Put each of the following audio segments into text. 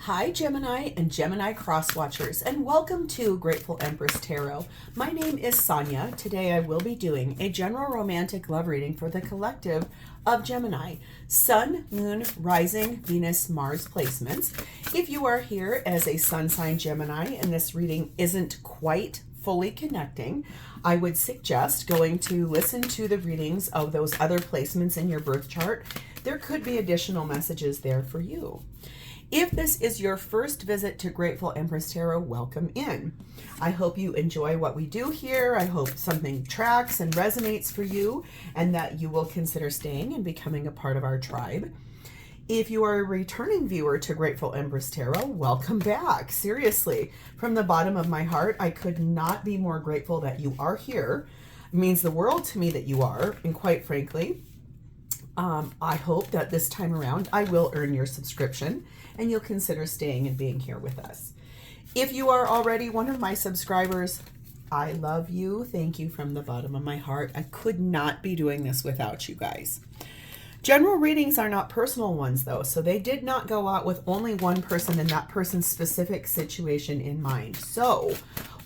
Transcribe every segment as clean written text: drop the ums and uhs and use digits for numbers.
Hi Gemini and Gemini cross-watchers, and welcome to Grateful Empress Tarot. My name is Sonia. Today I will be doing a general romantic love reading for the collective of Gemini, Sun, Moon, Rising, Venus, Mars placements. If you are here as a sun sign Gemini and this reading isn't quite fully connecting, I would suggest going to listen to the readings of those other placements in your birth chart. There could be additional messages there for you. If this is your first visit to Grateful Empress Tarot, welcome in. I hope you enjoy what we do here. I hope something tracks and resonates for you and that you will consider staying and becoming a part of our tribe. If you are a returning viewer to Grateful Empress Tarot, welcome back. Seriously, from the bottom of my heart, I could not be more grateful that you are here. It means the world to me that you are, and quite frankly, I hope that this time around I will earn your subscription and you'll consider staying and being here with us. If you are already one of my subscribers, I love you. Thank you from the bottom of my heart. I could not be doing this without you guys. General readings are not personal ones though, so they did not go out with only one person and that person's specific situation in mind. So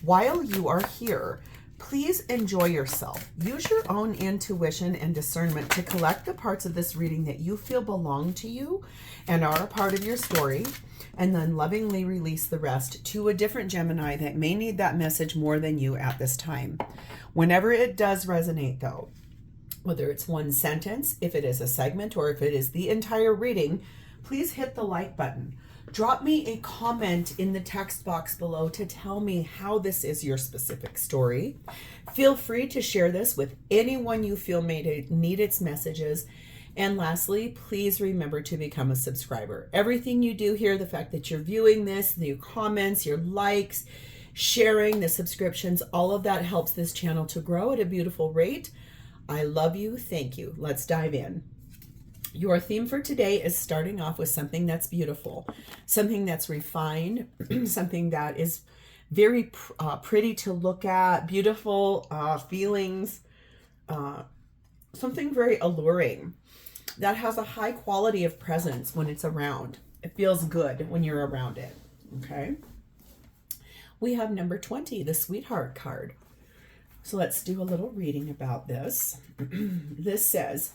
while you are here, please enjoy yourself. Use your own intuition and discernment to collect the parts of this reading that you feel belong to you and are a part of your story, and then lovingly release the rest to a different Gemini that may need that message more than you at this time. Whenever it does resonate though, whether it's one sentence, if it is a segment, or if it is the entire reading, please hit the like button. Drop me a comment in the text box below to tell me how this is your specific story. Feel free to share this with anyone you feel may need its messages. And lastly, please remember to become a subscriber. Everything you do here, the fact that you're viewing this, your comments, your likes, sharing, the subscriptions, all of that helps this channel to grow at a beautiful rate. I love you. Thank you. Let's dive in. Your theme for today is starting off with something that's beautiful, something that's refined, something that is very pretty to look at, beautiful feelings, something very alluring that has a high quality of presence when it's around. It feels good when you're around it, okay? We have number 20, the Sweetheart card. So let's do a little reading about this. This says,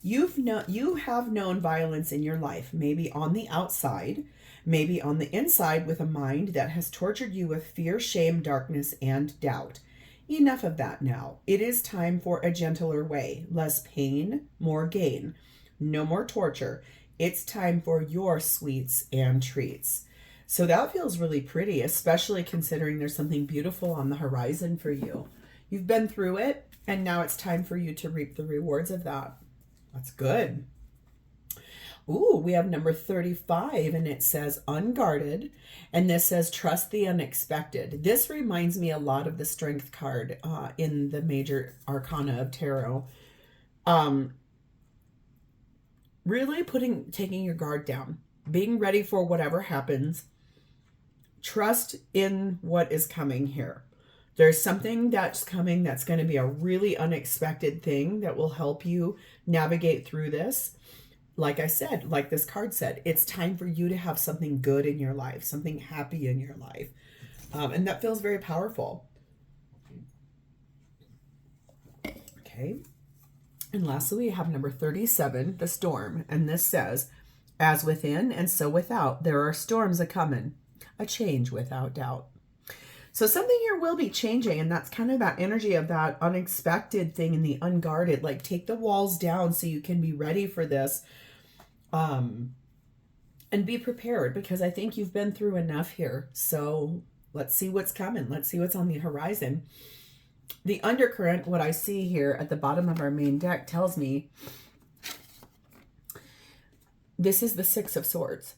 you have known violence in your life, maybe on the outside, maybe on the inside, with a mind that has tortured you with fear, shame, darkness, and doubt. Enough of that now. It is time for a gentler way. Less pain, more gain. No more torture. It's time for your sweets and treats. So that feels really pretty, especially considering there's something beautiful on the horizon for you. You've been through it, and now it's time for you to reap the rewards of that. That's good. Ooh, we have number 35, and it says unguarded, and this says trust the unexpected. This reminds me a lot of the Strength card in the major arcana of tarot. Really taking your guard down, being ready for whatever happens. Trust in what is coming here. There's something that's coming that's going to be a really unexpected thing that will help you navigate through this. Like I said, like this card said, it's time for you to have something good in your life, something happy in your life. And that feels very powerful. Okay. And lastly, we have number 37, the Storm. And this says, as within and so without, there are storms a-coming, a change without doubt. So something here will be changing, and that's kind of that energy of that unexpected thing and the unguarded. Like, take the walls down so you can be ready for this, and be prepared, because I think you've been through enough here. So let's see what's coming. Let's see what's on the horizon. The undercurrent, what I see here at the bottom of our main deck, tells me this is the Six of Swords.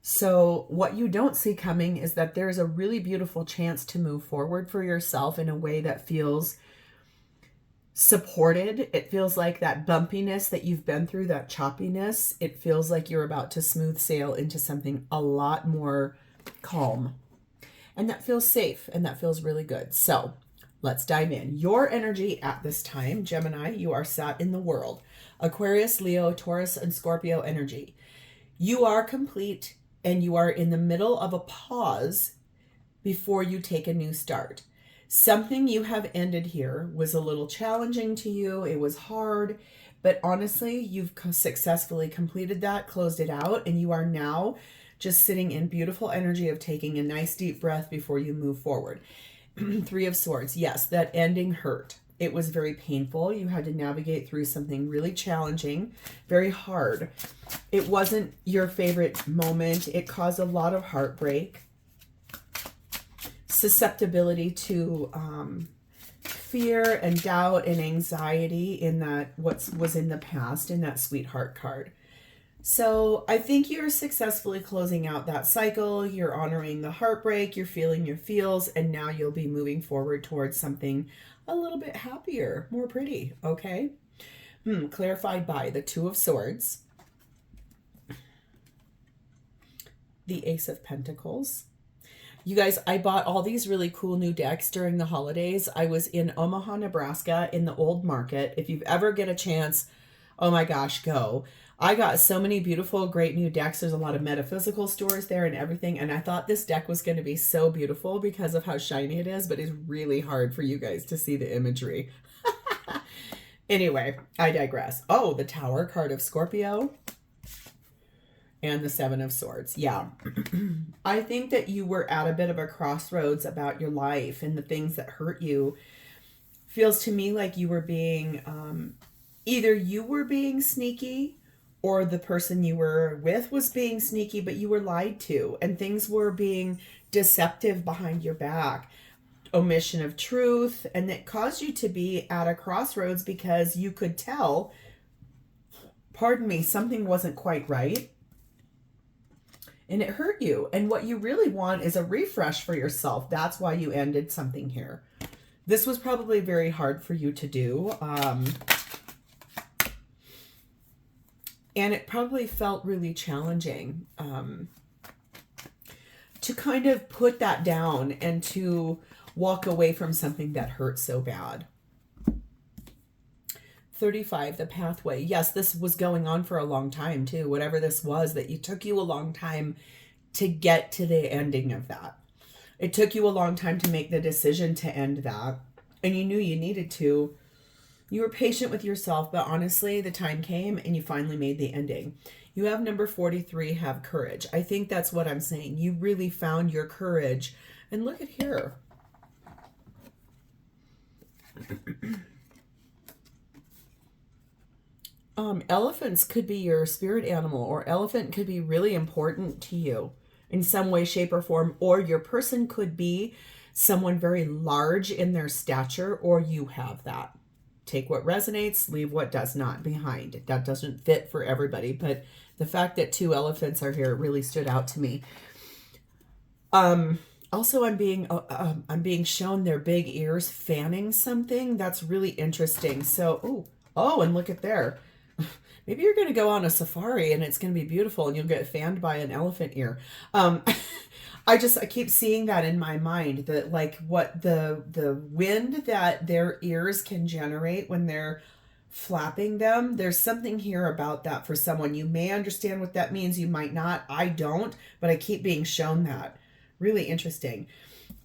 So what you don't see coming is that there's a really beautiful chance to move forward for yourself in a way that feels supported. It feels like that bumpiness that you've been through, that choppiness, it feels like you're about to smooth sail into something a lot more calm. And that feels safe, and that feels really good. So let's dive in. Your energy at this time, Gemini, you are sat in the world. Aquarius, Leo, Taurus, and Scorpio energy. You are complete. and you are in the middle of a pause before you take a new start. Something you have ended here was a little challenging to you. It was hard, but honestly, you've successfully completed that, closed it out, and you are now just sitting in beautiful energy of taking a nice deep breath before you move forward. Three of Swords. Yes, that ending hurt. It was very painful. You had to navigate through something really challenging, very hard. It wasn't your favorite moment. It caused a lot of heartbreak, susceptibility to fear and doubt and anxiety in that what was in the past in that sweetheart card. So I think you're successfully closing out that cycle. You're honoring the heartbreak. You're feeling your feels. And now you'll be moving forward towards something a little bit happier, more pretty. Okay. Clarified by the Two of Swords, the Ace of Pentacles. You guys, I bought all these really cool new decks during the holidays. I was in Omaha, Nebraska in the old market. If you've ever get a chance, oh my gosh, go. I got so many beautiful, great new decks. There's a lot of metaphysical stores there and everything. And I thought this deck was going to be so beautiful because of how shiny it is, but it's really hard for you guys to see the imagery. Anyway, I digress. Oh, the Tower card of Scorpio and the Seven of Swords. Yeah. I think that you were at a bit of a crossroads about your life and the things that hurt you. Feels to me like you were being, either you were being sneaky or the person you were with was being sneaky, but you were lied to and things were being deceptive behind your back. Omission of truth, and it caused you to be at a crossroads because you could tell, pardon me, something wasn't quite right. And it hurt you. And what you really want is a refresh for yourself. That's why you ended something here. This was probably very hard for you to do. And it probably felt really challenging to kind of put that down and to walk away from something that hurt so bad. 35, the pathway. Yes, this was going on for a long time too. Whatever this was, that it took you a long time to get to the ending of that. It took you a long time to make the decision to end that. And you knew you needed to. You were patient with yourself, but honestly, the time came and you finally made the ending. You have number 43, have courage. I think that's what I'm saying. You really found your courage. And look at here. Elephants could be your spirit animal, or elephant could be really important to you in some way, shape, or form, or your person could be someone very large in their stature, or you have that. Take what resonates, leave what does not behind. That doesn't fit for everybody, but the fact that two elephants are here really stood out to me. Also, I'm being shown their big ears fanning something. That's really interesting. So, oh, and look at there. Maybe you're going to go on a safari and it's going to be beautiful and you'll get fanned by an elephant ear. I keep seeing that in my mind, that like what the wind that their ears can generate when they're flapping them. There's something here about that for someone. You may understand what that means. You might not. I don't, but I keep being shown that. Really interesting.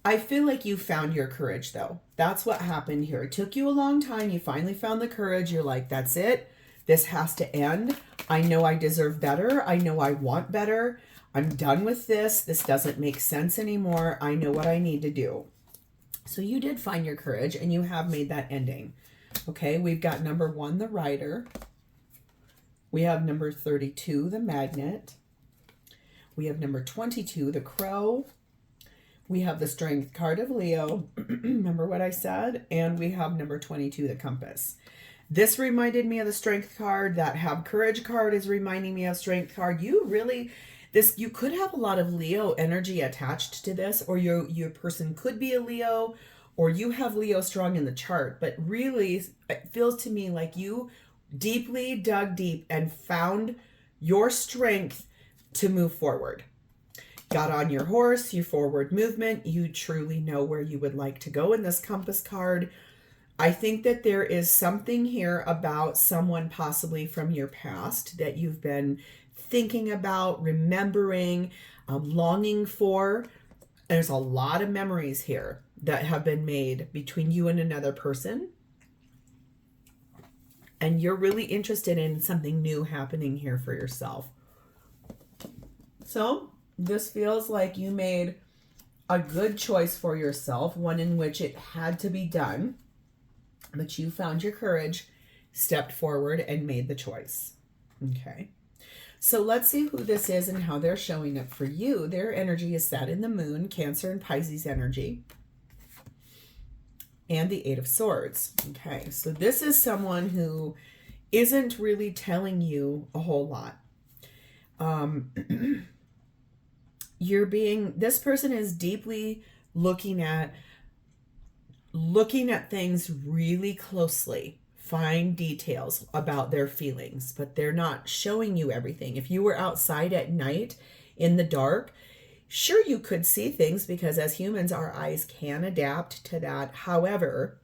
I feel like you found your courage though. That's what happened here. It took you a long time. You finally found the courage. You're like, that's it. This has to end. I know I deserve better. I know I want better. I'm done with this. This doesn't make sense anymore. I know what I need to do. So you did find your courage and you have made that ending. Okay, we've got number 1, the Rider. We have number 32, the Magnet. We have number 22, the Crow. We have the Strength card of Leo. Remember what I said? And we have number 22, the Compass. This reminded me of the Strength card. That Have Courage card is reminding me of Strength card. You could have a lot of Leo energy attached to this, or your person could be a Leo, or you have Leo strong in the chart. But really, it feels to me like you deeply dug deep and found your strength to move forward. Got on your horse, your forward movement. You truly know where you would like to go in this Compass card. I think that there is something here about someone possibly from your past that you've been thinking about, remembering, longing for. There's a lot of memories here that have been made between you and another person. And you're really interested in something new happening here for yourself. So this feels like you made a good choice for yourself, one in which it had to be done, but you found your courage, stepped forward, and made the choice. Okay. So let's see who this is and how they're showing up for you. Their energy is set in the moon, Cancer and Pisces energy, and the Eight of Swords. Okay, so this is someone who isn't really telling you a whole lot. This person is deeply looking at things really closely. Fine details about their feelings, but they're not showing you everything. If you were outside at night in the dark, sure, you could see things because as humans, our eyes can adapt to that. However,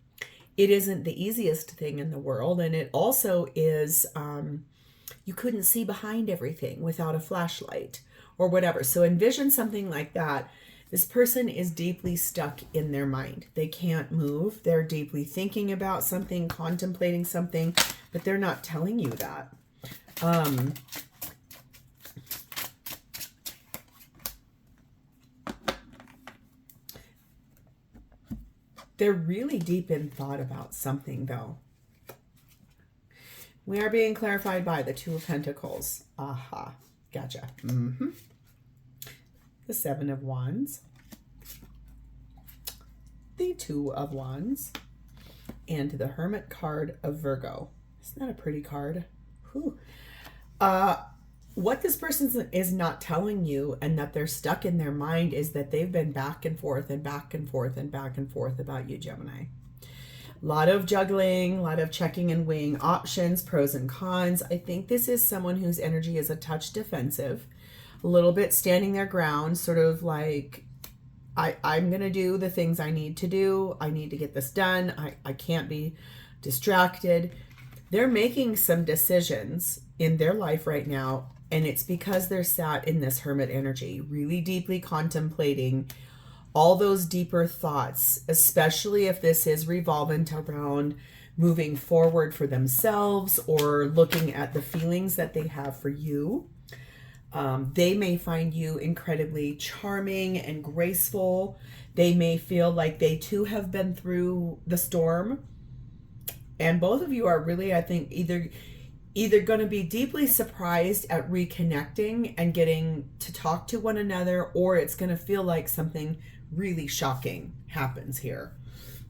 it isn't the easiest thing in the world. And it also is, you couldn't see behind everything without a flashlight or whatever. So envision something like that. This person is deeply stuck in their mind. They can't move. They're deeply thinking about something, contemplating something, but they're not telling you that. They're really deep in thought about something, though. We are being clarified by the Two of Pentacles. Aha. Gotcha. The Seven of Wands, the Two of Wands, and the Hermit card of Virgo. Isn't that a pretty card? Whew. What this person is not telling you, and that they're stuck in their mind, is that they've been back and forth and back and forth and back and forth about you, Gemini. A lot of juggling, a lot of checking and weighing options, pros and cons. I think this is someone whose energy is a touch defensive, a little bit standing their ground, sort of like, I'm going to do the things I need to do. I need to get this done. I can't be distracted. They're making some decisions in their life right now, and it's because they're sat in this Hermit energy, really deeply contemplating all those deeper thoughts, especially if this is revolving around moving forward for themselves or looking at the feelings that they have for you. They may find you incredibly charming and graceful. They may feel like they too have been through the storm. And both of you are really, I think, either going to be deeply surprised at reconnecting and getting to talk to one another, or it's going to feel like something really shocking happens here.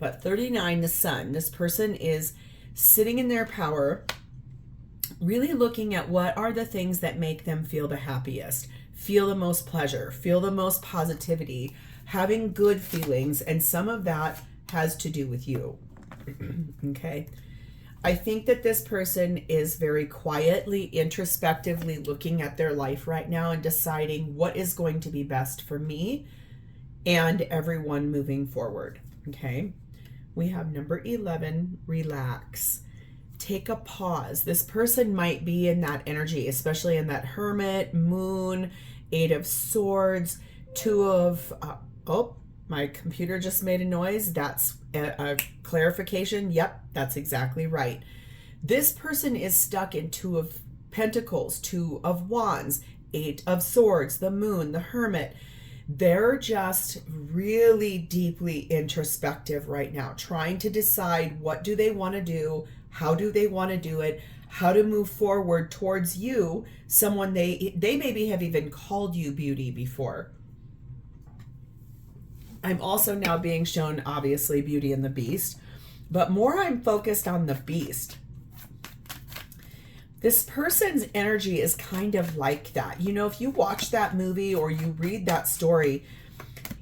But 39, the Sun, this person is sitting in their power, really looking at what are the things that make them feel the happiest, feel the most pleasure, feel the most positivity, having good feelings, and some of that has to do with you. Okay. I think that this person is very quietly, introspectively looking at their life right now and deciding what is going to be best for me and everyone moving forward. Okay. We have number 11, relax. Take a pause. This person might be in that energy, especially in that Hermit, Moon, Eight of Swords, Two of, oh, my computer just made a noise. That's a clarification. Yep, that's exactly right. This person is stuck in Two of Pentacles, Two of Wands, Eight of Swords, the Moon, the Hermit. They're just really deeply introspective right now, trying to decide what do they want to do, how do they want to do it, how to move forward towards you, someone they maybe have even called you beauty before. I'm also now being shown, obviously, Beauty and the Beast, but more I'm focused on the Beast. This person's energy is kind of like that. You know, if you watch that movie or you read that story,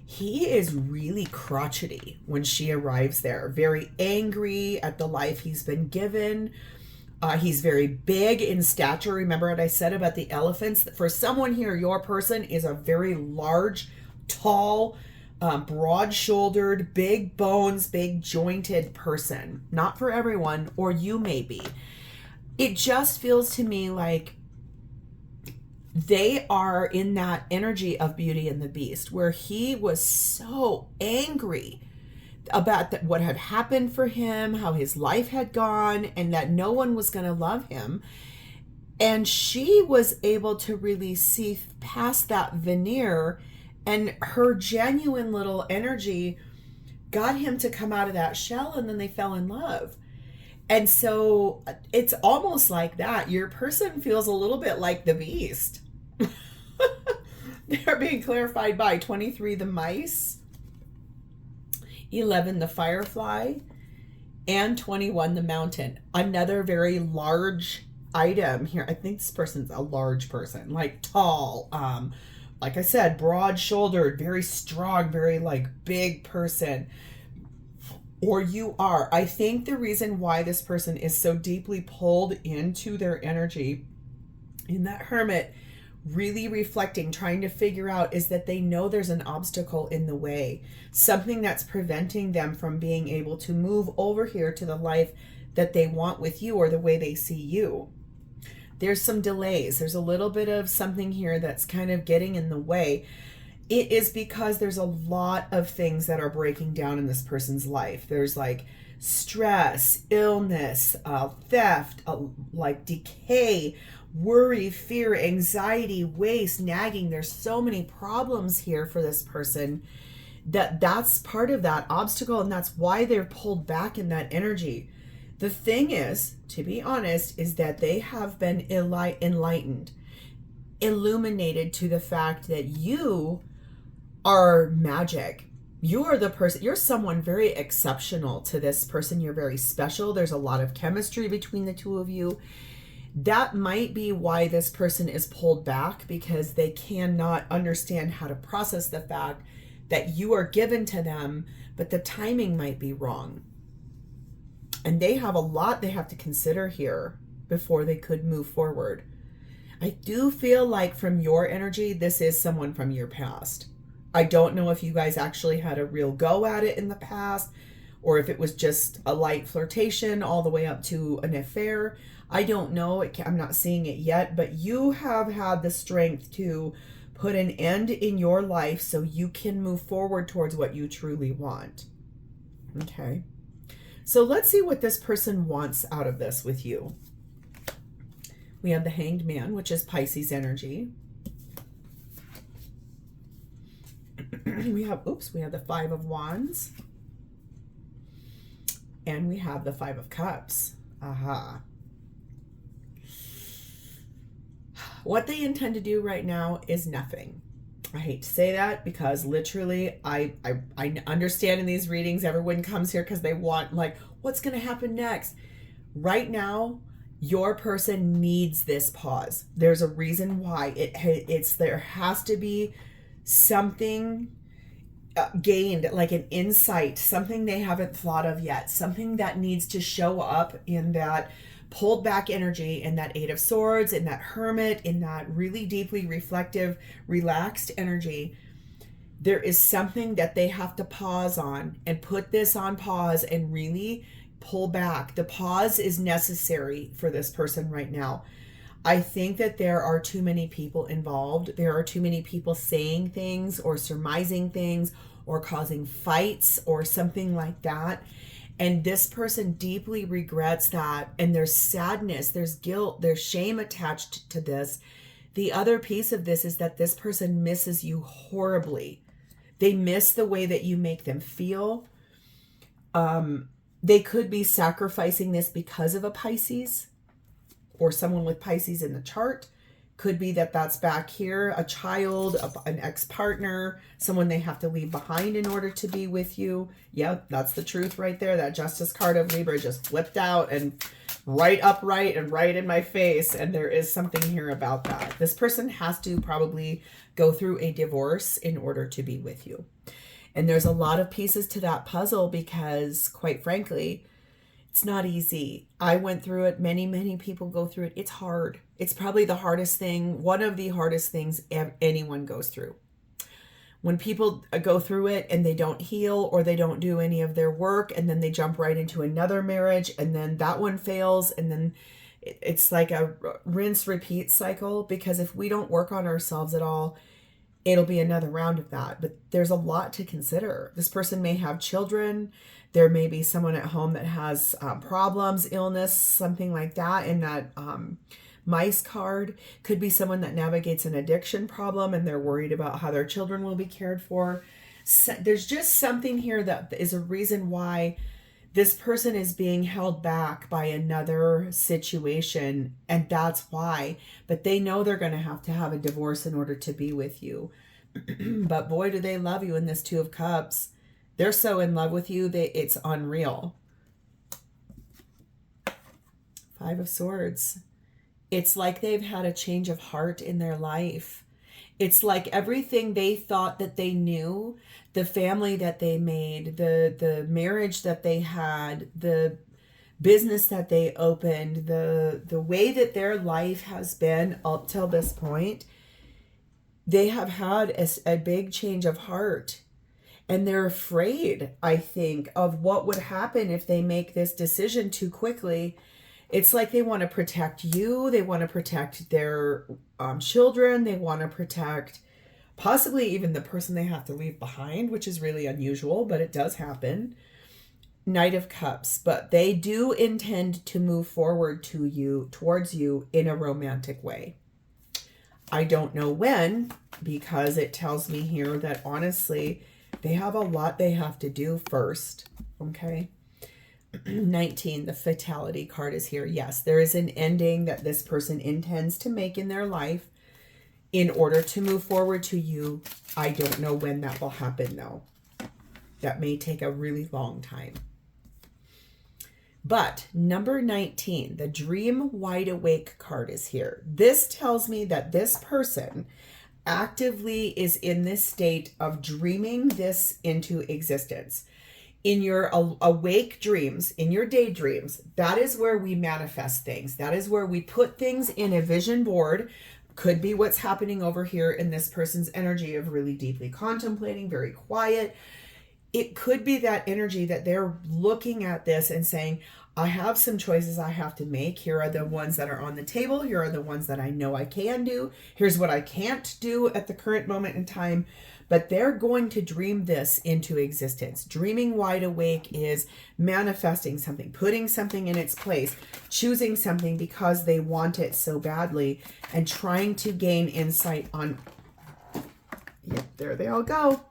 he is really crotchety when she arrives there. Very angry at the life he's been given. He's very big in stature. Remember what I said about the elephants? For someone here, your person is a very large, tall, broad-shouldered, big bones, big jointed person. Not for everyone, or you may be. It just feels to me like they are in that energy of Beauty and the Beast, where he was so angry about what had happened for him, how his life had gone, and that no one was going to love him. And she was able to really see past that veneer, and her genuine little energy got him to come out of that shell, and then they fell in love. And so it's almost like that. Your person feels a little bit like the Beast. They're being clarified by 23, the mice, 11, the firefly, and 21, the mountain. Another very large item here. I think this person's a large person, like tall, like I said, broad-shouldered, very strong, very like big person. Or you are. I think the reason why this person is so deeply pulled into their energy in that Hermit, really reflecting, trying to figure out, is that they know there's an obstacle in the way, something that's preventing them from being able to move over here to the life that they want with you, or the way they see you. There's some delays. There's a little bit of something here that's kind of getting in the way. It is because there's a lot of things that are breaking down in this person's life. There's like stress, illness, theft, like decay, worry, fear, anxiety, waste, nagging. There's so many problems here for this person that's part of that obstacle, and that's why they're pulled back in that energy. The thing is, to be honest, is that they have been enlightened, illuminated to the fact that you are magic. You are the person, you're someone very exceptional to this person. You're very special. There's a lot of chemistry between the two of you. That might be why this person is pulled back, because they cannot understand how to process the fact that you are given to them, but the timing might be wrong. And they have a lot they have to consider here before they could move forward. I do feel like from your energy, this is someone from your past. I don't know if you guys actually had a real go at it in the past, or if it was just a light flirtation all the way up to an affair. I don't know. I'm not seeing it yet, but you have had the strength to put an end in your life so you can move forward towards what you truly want. Okay. So let's see what this person wants out of this with you. We have the Hanged Man, which is Pisces energy. we have the Five of Wands. And we have the Five of Cups. Aha. What they intend to do right now is nothing. I hate to say that, because literally I understand in these readings, everyone comes here because they want, like, what's going to happen next? Right now, your person needs this pause. There's a reason why. There has to be something gained, like an insight, something they haven't thought of yet, something that needs to show up in that pulled back energy, in that Eight of Swords, in that Hermit, in that really deeply reflective, relaxed energy. There is something that they have to pause on and put this on pause and really pull back. The pause is necessary for this person right now. I think that there are too many people involved. There are too many people saying things or surmising things or causing fights or something like that. And this person deeply regrets that. And there's sadness, there's guilt, there's shame attached to this. The other piece of this is that this person misses you horribly. They miss the way that you make them feel. They could be sacrificing this because of a Pisces or someone with Pisces in the chart. Could be that that's back here, a child, an ex-partner, someone they have to leave behind in order to be with you. Yep, that's the truth right there. That Justice card of Libra just flipped out and right upright and right in my face. And there is something here about that. This person has to probably go through a divorce in order to be with you. And there's a lot of pieces to that puzzle because, quite frankly, it's not easy. I went through it. Many, many people go through it. It's hard. It's probably the hardest thing, one of the hardest things anyone goes through. When people go through it and they don't heal or they don't do any of their work, and then they jump right into another marriage, and then that one fails, and then It's like a rinse repeat cycle, because if we don't work on ourselves at all, it'll be another round of that. But there's a lot to consider. This person may have children. There may be someone at home that has problems, illness, something like that. And that mice card could be someone that navigates an addiction problem and they're worried about how their children will be cared for. So there's just something here that is a reason why this person is being held back by another situation, and that's why. But they know they're going to have a divorce in order to be with you. But boy, do they love you in this Two of Cups. They're so in love with you, it's unreal. Five of Swords. It's like they've had a change of heart in their life. It's like everything they thought that they knew, the family that they made, the marriage that they had, the business that they opened, the way that their life has been up till this point, they have had a big change of heart. And they're afraid, I think, of what would happen if they make this decision too quickly. It's like they want to protect you. They want to protect their children. They want to protect possibly even the person they have to leave behind, which is really unusual, but it does happen. Knight of Cups. But they do intend to move forward towards you in a romantic way. I don't know when, because it tells me here that honestly, they have a lot they have to do first. Okay. 19, the Fatality card is here. Yes, there is an ending that this person intends to make in their life in order to move forward to you. I don't know when that will happen, though. That may take a really long time. But number 19, the Dream Wide Awake card is here. This tells me that this person actively is in this state of dreaming this into existence. In your awake dreams, in your daydreams, that is where we manifest things. That is where we put things in a vision board. Could be what's happening over here in this person's energy of really deeply contemplating, very quiet. It could be that energy that they're looking at this and saying, I have some choices I have to make. Here are the ones that are on the table. Here are the ones that I know I can do. Here's what I can't do at the current moment in time. But they're going to dream this into existence. Dreaming wide awake is manifesting something, putting something in its place, choosing something because they want it so badly, and trying to gain insight on, yep, there they all go.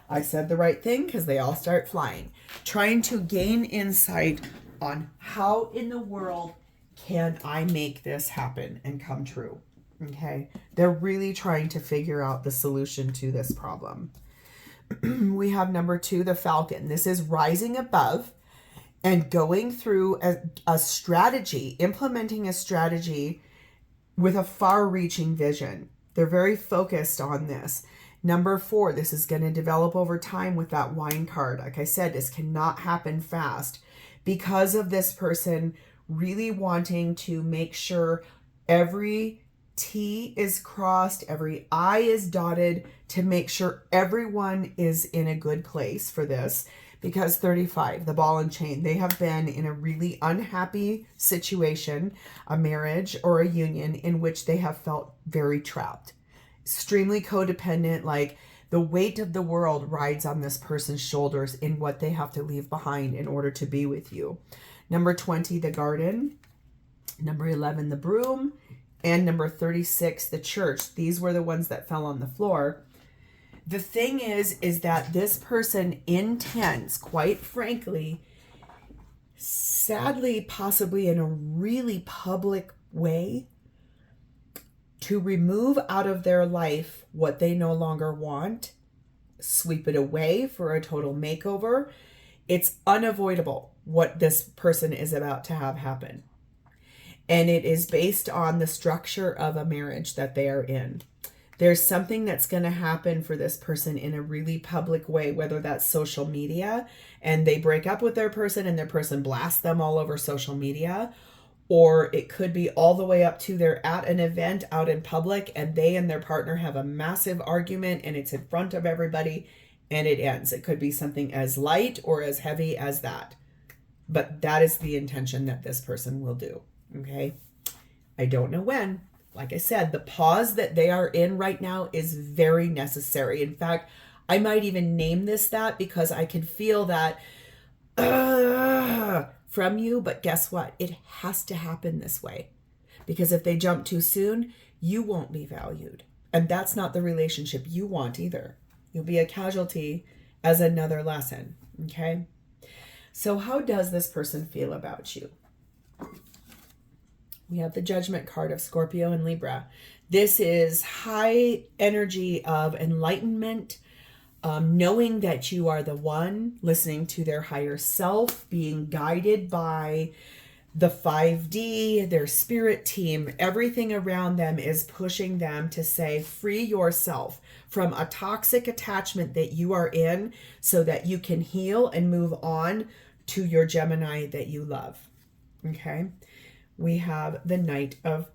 I said the right thing because they all start flying. Trying to gain insight on how in the world can I make this happen and come true. Okay, they're really trying to figure out the solution to this problem. We have number 2, the Falcon. This is rising above and going through a strategy, implementing a strategy with a far-reaching vision. They're very focused on this. Number 4, this is going to develop over time with that wine card. Like I said, this cannot happen fast because of this person really wanting to make sure every T is crossed, every I is dotted to make sure everyone is in a good place for this. Because 35, the ball and chain, they have been in a really unhappy situation, a marriage or a union in which they have felt very trapped, extremely codependent, like the weight of the world rides on this person's shoulders in what they have to leave behind in order to be with you. Number 20, the Garden. Number 11, the Broom. And number 36, the Church. These were the ones that fell on the floor. The thing is that this person intends, quite frankly, sadly, possibly in a really public way, to remove out of their life what they no longer want, sweep it away for a total makeover. It's unavoidable what this person is about to have happen. And it is based on the structure of a marriage that they are in. There's something that's going to happen for this person in a really public way, whether that's social media and they break up with their person and their person blasts them all over social media, or it could be all the way up to they're at an event out in public and they and their partner have a massive argument and it's in front of everybody and it ends. It could be something as light or as heavy as that. But that is the intention that this person will do. Okay. I don't know when. Like I said, the pause that they are in right now is very necessary. In fact, I might even name this that because I can feel that from you. But guess what? It has to happen this way. Because if they jump too soon, you won't be valued. And that's not the relationship you want either. You'll be a casualty as another lesson. Okay? So how does this person feel about you? We have the Judgment card of Scorpio and Libra. This is high energy of enlightenment, knowing that you are the one, listening to their higher self, being guided by the 5D, their spirit team. Everything around them is pushing them to say, free yourself from a toxic attachment that you are in so that you can heal and move on to your Gemini that you love. Okay? We have the Knight of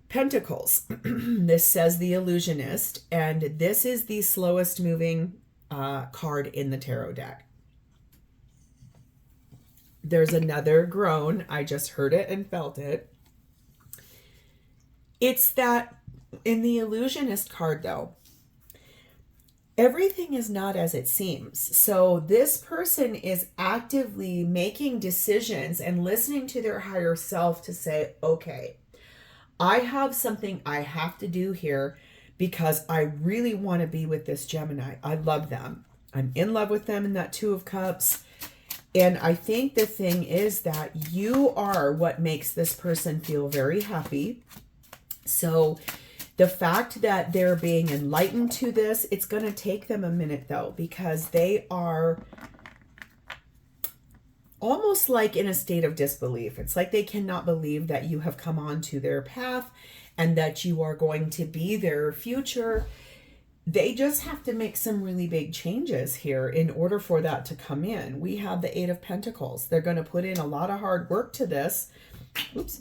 Pentacles. This says the Illusionist, and this is the slowest moving card in the tarot deck. There's another groan. I just heard it and felt it. It's that in the Illusionist card, though, everything is not as it seems. So this person is actively making decisions and listening to their higher self to say, okay, I have something I have to do here because I really want to be with this Gemini. I love them. I'm in love with them in that Two of Cups. And I think the thing is that you are what makes this person feel very happy. So the fact that they're being enlightened to this, it's going to take them a minute though, because they are almost like in a state of disbelief. It's like they cannot believe that you have come onto their path and that you are going to be their future. They just have to make some really big changes here in order for that to come in. We have the Eight of Pentacles. They're going to put in a lot of hard work to this. Oops.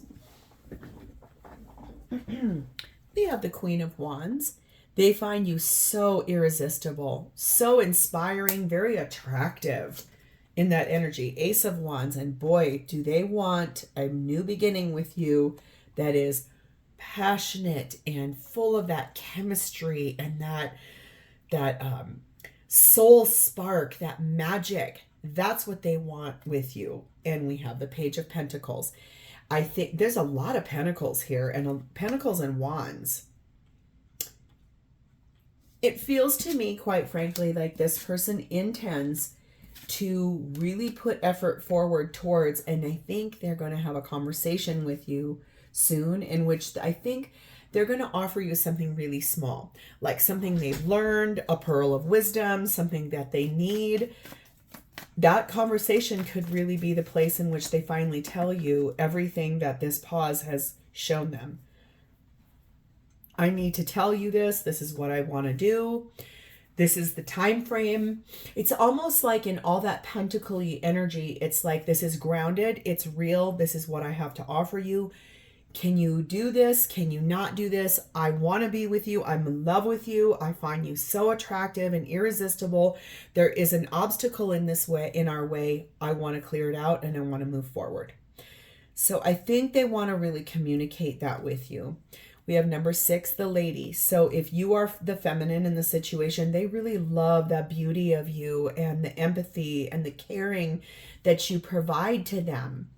We have the Queen of Wands. They find you so irresistible, so inspiring, very attractive in that energy. Ace of Wands, and boy, do they want a new beginning with you that is passionate and full of that chemistry and that soul spark, that magic. That's what they want with you. And we have the Page of Pentacles. I think there's a lot of pentacles here, and pentacles and wands. It feels to me, quite frankly, like this person intends to really put effort forward towards, and I think they're going to have a conversation with you soon in which I think they're going to offer you something really small, like something they've learned, a pearl of wisdom, something that they need. That conversation could really be the place in which they finally tell you everything that this pause has shown them. I need to tell you this. This is what I want to do. This is the time frame. It's almost like in all that pentacly energy, it's like this is grounded. It's real. This is what I have to offer you. Can you do this? Can you not do this? I want to be with you. I'm in love with you. I find you so attractive and irresistible. There is an obstacle in this way, in our way. I want to clear it out and I want to move forward. So I think they want to really communicate that with you. We have number 6, the lady. So if you are the feminine in the situation, they really love that beauty of you and the empathy and the caring that you provide to them.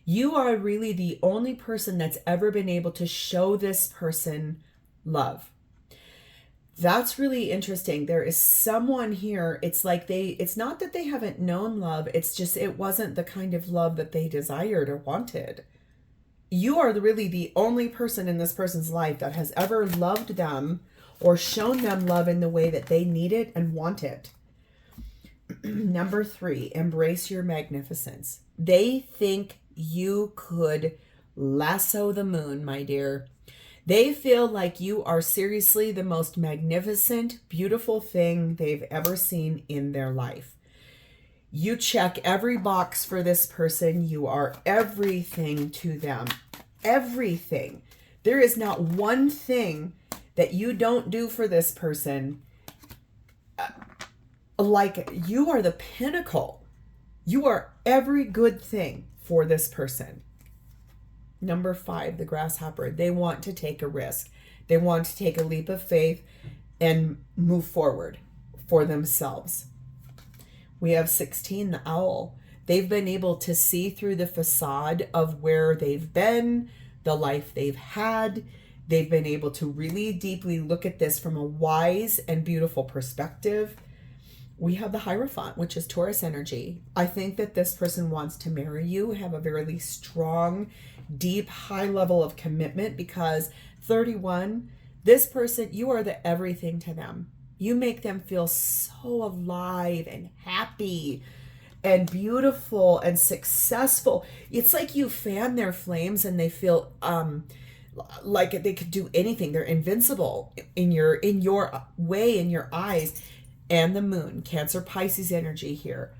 You are really the only person that's ever been able to show this person love. That's really interesting. There is someone here. It's like it's not that they haven't known love. It's just, it wasn't the kind of love that they desired or wanted. You are really the only person in this person's life that has ever loved them or shown them love in the way that they need it and want it. Number 3, embrace your magnificence. They think you could lasso the moon, my dear. They feel like you are seriously the most magnificent, beautiful thing they've ever seen in their life. You check every box for this person. You are everything to them. Everything. There is not one thing that you don't do for this person. Like, you are the pinnacle. You are every good thing for this person. Number 5, the grasshopper. They want to take a risk. They want to take a leap of faith and move forward for themselves. We have 16, the owl. They've been able to see through the facade of where they've been, the life they've had. They've been able to really deeply look at this from a wise and beautiful perspective. We have the Hierophant, which is Taurus energy. I think that this person wants to marry you, have a very strong, deep, high level of commitment, because 31, this person, you are the everything to them. You make them feel so alive and happy and beautiful and successful. It's like you fan their flames and they feel like they could do anything. They're invincible in your way, in your eyes. And the moon, Cancer Pisces energy here.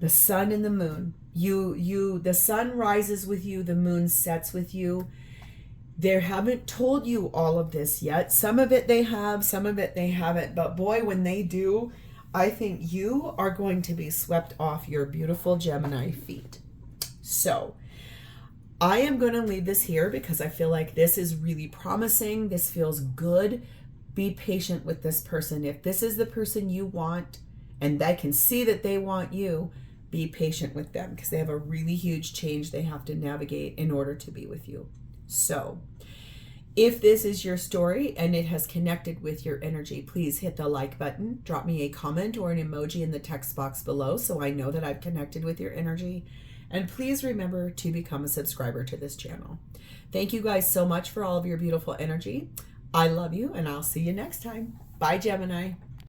The sun and the moon. The sun rises with you, the moon sets with you. They haven't told you all of this yet. Some of it they have, some of it they haven't. But boy, when they do, I think you are going to be swept off your beautiful Gemini feet. So I am going to leave this here because I feel like this is really promising. This feels good. Be patient with this person. If this is the person you want and I can see that they want you, be patient with them because they have a really huge change they have to navigate in order to be with you. So if this is your story and it has connected with your energy, please hit the like button, drop me a comment or an emoji in the text box below so I know that I've connected with your energy. And please remember to become a subscriber to this channel. Thank you guys so much for all of your beautiful energy. I love you and I'll see you next time. Bye, Gemini.